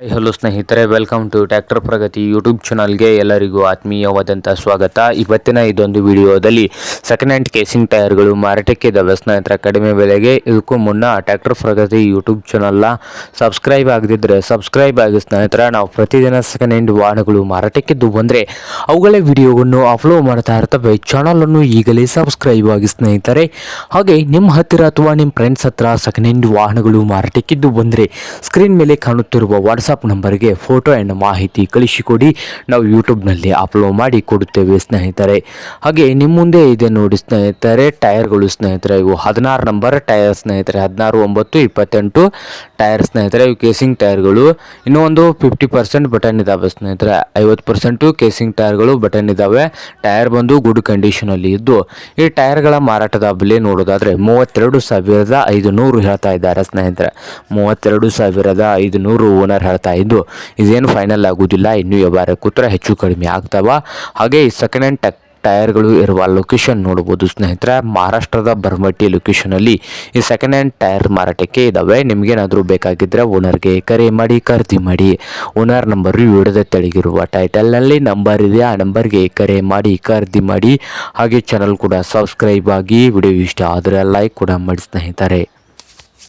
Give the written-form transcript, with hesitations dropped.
Hello ಸ್ನೇಹಿತರೆ, welcome to tractor Pragati YouTube ಚಾನಲ್ಗೆ ಎಲ್ಲರಿಗೂ ಆತ್ಮೀಯವಾದಂಥ ಸ್ವಾಗತ. ಇವತ್ತಿನ ಇದೊಂದು ವಿಡಿಯೋದಲ್ಲಿ ಸೆಕೆಂಡ್ ಹ್ಯಾಂಡ್ ಕೇಸಿಂಗ್ ಟೈರ್ಗಳು ಮಾರಾಟಕ್ಕೆ ಇದ್ದಾವೆ ಸ್ನೇಹಿತರೆ, ಕಡಿಮೆ ಬೆಲೆಗೆ. ಇದಕ್ಕೂ ಮುನ್ನ ಟ್ರ್ಯಾಕ್ಟರ್ ಪ್ರಗತಿ ಯೂಟ್ಯೂಬ್ ಚಾನಲ್ನ ಸಬ್ಸ್ಕ್ರೈಬ್ ಆಗದಿದ್ದರೆ ಸಬ್ಸ್ಕ್ರೈಬ್ ಆಗಿ ಸ್ನೇಹಿತರೆ. ನಾವು ಪ್ರತಿದಿನ ಸೆಕೆಂಡ್ ಹ್ಯಾಂಡ್ ವಾಹನಗಳು ಮಾರಾಟಕ್ಕಿದ್ದು ಬಂದರೆ ಅವುಗಳ ವಿಡಿಯೋವನ್ನು ಅಪ್ಲೋಡ್ ಮಾಡ್ತಾ ಇರ್ತವೆ. ಚಾನಲನ್ನು ಈಗಲೇ ಸಬ್ಸ್ಕ್ರೈಬ್ ಆಗಿ ಸ್ನೇಹಿತರೆ. ಹಾಗೆ ನಿಮ್ಮ ಹತ್ತಿರ ಅಥವಾ ನಿಮ್ಮ ಫ್ರೆಂಡ್ಸ್ ಹತ್ರ ಸೆಕೆಂಡ್ ಹ್ಯಾಂಡ್ ವಾಹನಗಳು ಮಾರಾಟಕ್ಕಿದ್ದು ಬಂದರೆ ಸ್ಕ್ರೀನ್ ಮೇಲೆ ಕಾಣುತ್ತಿರುವ ವಾಟ್ಸಪ್ ನಂಬರ್ಗೆ ಫೋಟೋ ಆ್ಯಂಡ್ ಮಾಹಿತಿ ಕಳಿಸಿಕೊಡಿ. ನಾವು ಯೂಟ್ಯೂಬ್ನಲ್ಲಿ ಅಪ್ಲೋಡ್ ಮಾಡಿ ಕೊಡುತ್ತೇವೆ ಸ್ನೇಹಿತರೆ. ಹಾಗೆ ನಿಮ್ಮ ಮುಂದೆ ಇದೆ ನೋಡಿ ಸ್ನೇಹಿತರೆ, ಟೈರ್ಗಳು ಸ್ನೇಹಿತರೆ. ಇವು 16 ನಂಬರ್ ಟೈರ್ ಸ್ನೇಹಿತರೆ, 16, 9, 28 ಟೈರ್ ಸ್ನೇಹಿತರೆ. ಇವು ಕೇಸಿಂಗ್ ಟೈರ್ಗಳು. ಇನ್ನೂ ಒಂದು 50% ಬಟನ್ ಇದ್ದಾವೆ ಸ್ನೇಹಿತರೆ, 50% ಕೇಸಿಂಗ್ ಟೈರ್ಗಳು ಬಟನ್ ಇದ್ದಾವೆ. ಟೈರ್ ಬಂದು ಗುಡ್ ಕಂಡೀಷನಲ್ಲಿ ಇದ್ದು, ಈ ಟೈರ್ಗಳ ಮಾರಾಟದ ಬೆಲೆ ನೋಡೋದಾದರೆ 32,500 ಹೇಳ್ತಾ ಇದ್ದಾರೆ ಸ್ನೇಹಿತರೆ. 32,500 ಓನರ್ ಹೇಳ್ತಾ ಇದ್ದು, ಇದೇನು ಫೈನಲ್ ಆಗುವುದಿಲ್ಲ. ಇನ್ನೂ ವ್ಯವಹಾರ ಕೂತ್ರೆ ಹೆಚ್ಚು ಕಡಿಮೆ ಆಗ್ತಾವ. ಹಾಗೆ ಈ ಸೆಕೆಂಡ್ ಹ್ಯಾಂಡ್ ಟೈರ್ಗಳು ಇರುವ ಲೊಕೇಶನ್ ನೋಡ್ಬೋದು ಸ್ನೇಹಿತರೆ. ಮಹಾರಾಷ್ಟ್ರದ ಬರ್ಮಟ್ಟಿ ಲೊಕೇಶನಲ್ಲಿ ಈ ಸೆಕೆಂಡ್ ಹ್ಯಾಂಡ್ ಟೈರ್ ಮಾರಾಟಕ್ಕೆ ಇದ್ದಾವೆ. ನಿಮಗೇನಾದರೂ ಬೇಕಾಗಿದ್ದರೆ ಓನರ್ಗೆ ಕರೆ ಮಾಡಿ ಖರೀದಿ ಮಾಡಿ. ಓನರ್ ನಂಬರು ವಿಡಿಯೋದ ತೆಳಗಿರುವ ಟೈಟಲ್ನಲ್ಲಿ ನಂಬರ್ ಇದೆ, ಆ ನಂಬರ್ಗೆ ಕರೆ ಮಾಡಿ ಖರೀದಿ ಮಾಡಿ. ಹಾಗೆ ಚಾನಲ್ ಕೂಡ ಸಬ್ಸ್ಕ್ರೈಬ್ ಆಗಿ. ವಿಡಿಯೋ ಇಷ್ಟ ಆದರೆ ಲೈಕ್ ಕೂಡ ಮಾಡಿ ಸ್ನೇಹಿತರೆ.